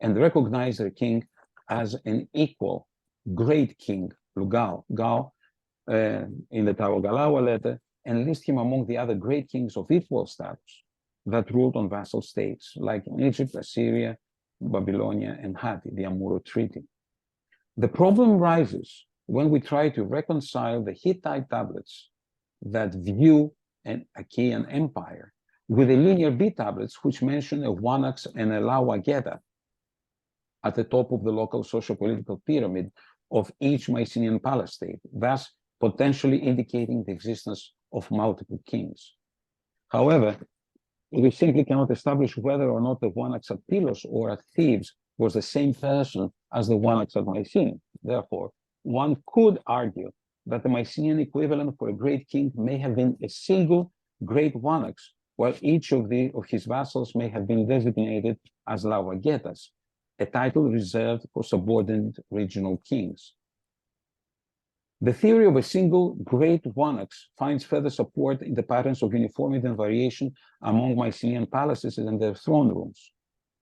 Speaker 2: and recognize their king as an equal great king, Lugal, in the Taurogalawa letter, and list him among the other great kings of equal status that ruled on vassal states, like in Egypt, Assyria, Babylonia, and Hatti, the Amuro Treaty. The problem rises when we try to reconcile the Hittite tablets that view an Achaean empire with the linear B tablets, which mention a Wanax and a Lawageda at the top of the local socio-political pyramid of each Mycenaean palace state, thus potentially indicating the existence of multiple kings. However, we simply cannot establish whether or not the Wanax at Pylos or at Thebes was the same person as the Wanax at Mycenae. Therefore, one could argue that the Mycenaean equivalent for a great king may have been a single great Wanax, while each of his vassals may have been designated as Lavagetas, a title reserved for subordinate regional kings. The theory of a single great Wanax finds further support in the patterns of uniformity and variation among Mycenaean palaces and their throne rooms.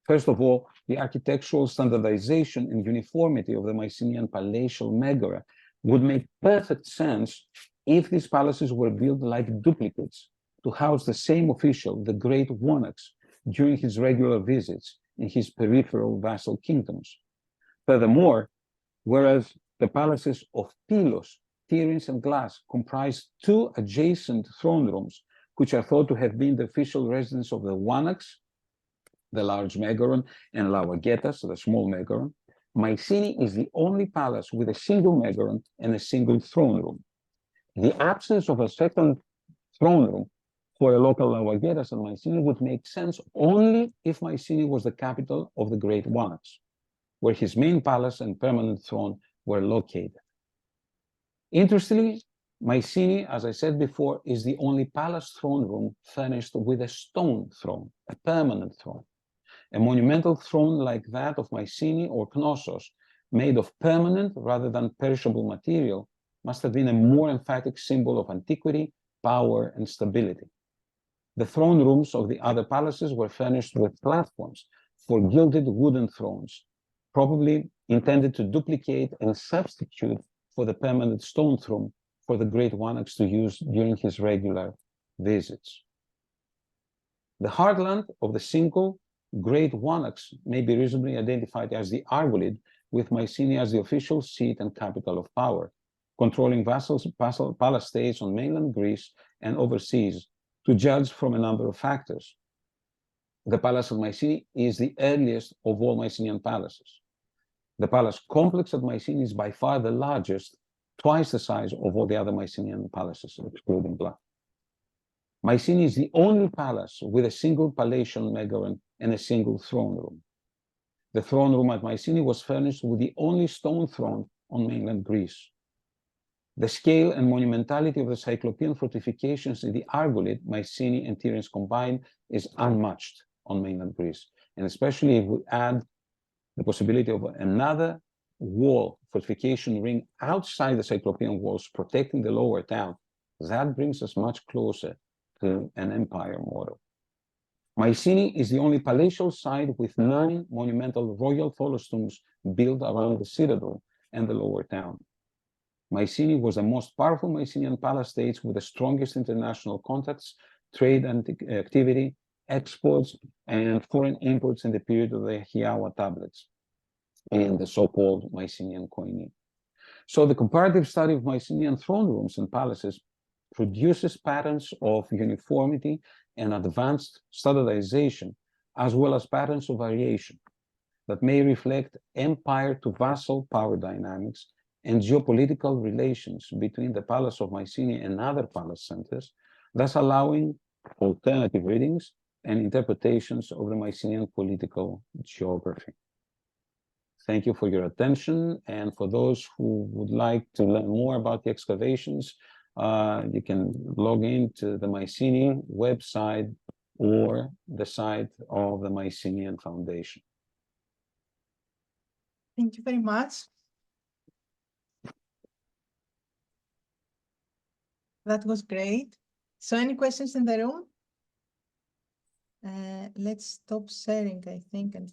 Speaker 2: First of all, the architectural standardization and uniformity of the Mycenaean palatial megara would make perfect sense if these palaces were built like duplicates to house the same official, the great Wanax, during his regular visits in his peripheral vassal kingdoms. Furthermore, whereas the palaces of Pylos Tiryns, and glass comprise two adjacent throne rooms, which are thought to have been the official residence of the Wanaks, the large Megaron, and Lauagetas, the small Megaron. Mycenae is the only palace with a single Megaron and a single throne room. The absence of a second throne room for a local Lauagetas and Mycenae would make sense only if Mycenae was the capital of the Great Wanaks, where his main palace and permanent throne were located. Interestingly, Mycenae, as I said before, is the only palace throne room furnished with a stone throne, a permanent throne. A monumental throne like that of Mycenae or Knossos, made of permanent rather than perishable material, must have been a more emphatic symbol of antiquity, power, and stability. The throne rooms of the other palaces were furnished with platforms for gilded wooden thrones, probably intended to duplicate and substitute for the permanent stone throne for the Great Wanaks to use during his regular visits. The heartland of the single Great Wanaks may be reasonably identified as the Argolid, with Mycenae as the official seat and capital of power, controlling vassal palace states on mainland Greece and overseas, to judge from a number of factors. The Palace of Mycenae is the earliest of all Mycenaean palaces. The palace complex at Mycenae is by far the largest, twice the size of all the other Mycenaean palaces, excluding Bla. Mycenae is the only palace with a single palatial megaron and a single throne room. The throne room at Mycenae was furnished with the only stone throne on mainland Greece. The scale and monumentality of the Cyclopean fortifications in the Argolid, Mycenae, and Tiryns combined is unmatched on mainland Greece, and especially if we add the possibility of another wall fortification ring outside the Cyclopean walls protecting the lower town, that brings us much closer to an empire model. Mycenae is the only palatial site with 9 monumental royal tholos built around the citadel and the lower town. Mycenae was the most powerful Mycenaean palace states with the strongest international contacts, trade and activity, exports, and foreign imports in the period of the Hiawa tablets and the so-called Mycenaean koine. So the comparative study of Mycenaean throne rooms and palaces produces patterns of uniformity and advanced standardization, as well as patterns of variation that may reflect empire to vassal power dynamics and geopolitical relations between the Palace of Mycenae and other palace centers, thus allowing alternative readings and interpretations of the Mycenaean political geography. Thank you for your attention, and for those who would like to learn more about the excavations, you can log into the Mycenae website or the site of the Mycenaean Foundation.
Speaker 1: Thank you very much. That was great. So any questions in the room? Let's stop sharing, I think, and